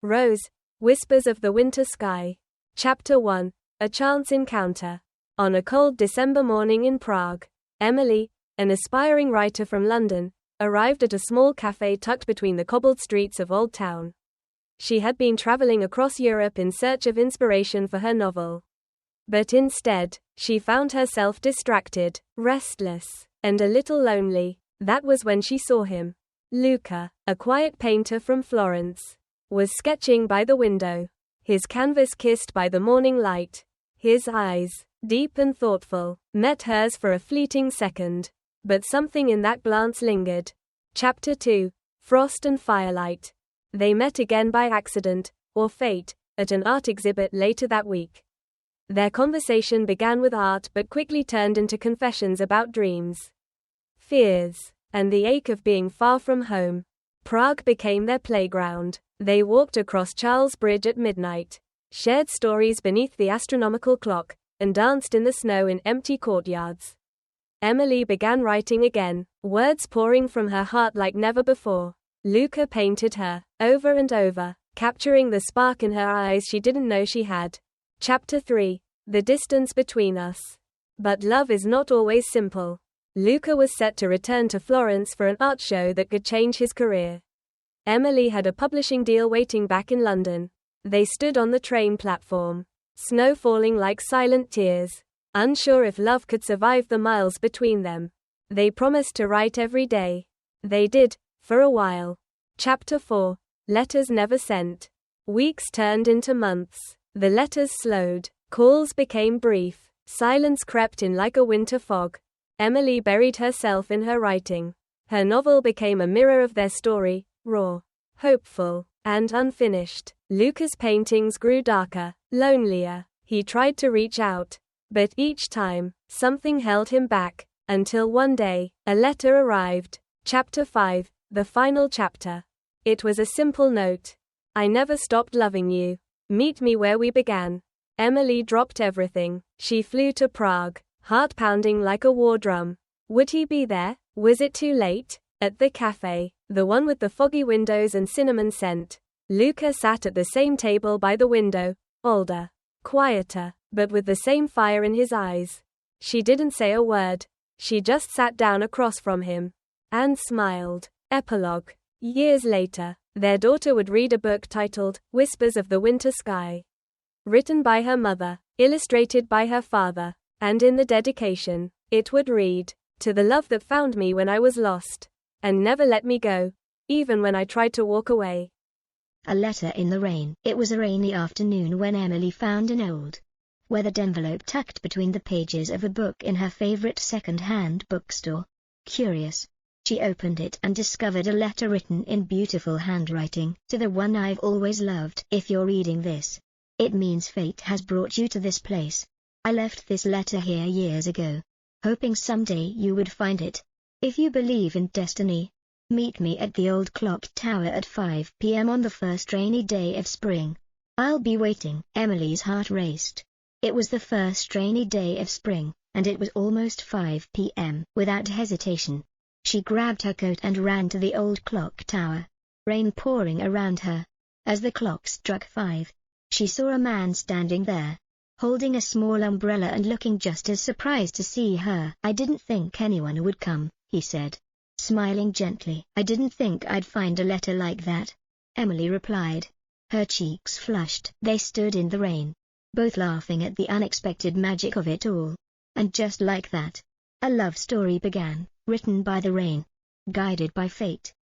Rose, Whispers of the Winter Sky. Chapter 1. A Chance Encounter. On a cold December morning in Prague, Emily, an aspiring writer from London, arrived at a small cafe tucked between the cobbled streets of Old Town. She had been traveling across Europe in search of inspiration for her novel. But instead, she found herself distracted, restless, and a little lonely. That was when she saw him. Luca, a quiet painter from Florence, was sketching by the window, his canvas kissed by the morning light. His eyes, deep and thoughtful, met hers for a fleeting second, but something in that glance lingered. Chapter 2. Frost and Firelight. They met again by accident, or fate, at an art exhibit later that week. Their conversation began with art but quickly turned into confessions about dreams, fears, and the ache of being far from home. Prague became their playground. They walked across Charles Bridge at midnight, shared stories beneath the astronomical clock, and danced in the snow in empty courtyards. Emily began writing again, words pouring from her heart like never before. Luca painted her, over and over, capturing the spark in her eyes she didn't know she had. Chapter 3. The Distance Between Us. But love is not always simple. Luca was set to return to Florence for an art show that could change his career. Emily had a publishing deal waiting back in London. They stood on the train platform, snow falling like silent tears, unsure if love could survive the miles between them. They promised to write every day. They did, for a while. Chapter 4. Letters Never Sent. Weeks turned into months. The letters slowed. Calls became brief. Silence crept in like a winter fog. Emily buried herself in her writing. Her novel became a mirror of their story, raw, hopeful, and unfinished. Luca's paintings grew darker, lonelier. He tried to reach out, but each time, something held him back, until one day, a letter arrived. Chapter 5. The Final Chapter. It was a simple note. I never stopped loving you. Meet me where we began. Emily dropped everything. She flew to Prague, heart pounding like a war drum. Would he be there? Was it too late? At the cafe, the one with the foggy windows and cinnamon scent, Luca sat at the same table by the window, older, quieter, but with the same fire in his eyes. She didn't say a word. She just sat down across from him and smiled. Epilogue. Years later, their daughter would read a book titled Whispers of the Winter Sky, written by her mother, illustrated by her father, and in the dedication, it would read, "To the love that found me when I was lost, and never let me go, even when I tried to walk away." A letter in the rain. It was a rainy afternoon when Emily found an old, weathered envelope tucked between the pages of a book in her favorite second-hand bookstore. Curious, she opened it and discovered a letter written in beautiful handwriting. To the one I've always loved. If you're reading this, it means fate has brought you to this place. I left this letter here years ago, hoping someday you would find it. If you believe in destiny, meet me at the old clock tower at 5 p.m. on the first rainy day of spring. I'll be waiting. Emily's heart raced. It was the first rainy day of spring, and it was almost 5 p.m. Without hesitation, she grabbed her coat and ran to the old clock tower, rain pouring around her. As the clock struck 5, she saw a man standing there, holding a small umbrella and looking just as surprised to see her. I didn't think anyone would come, he said, smiling gently. I didn't think I'd find a letter like that, Emily replied. Her cheeks flushed. They stood in the rain, both laughing at the unexpected magic of it all. And just like that, a love story began, written by the rain, guided by fate.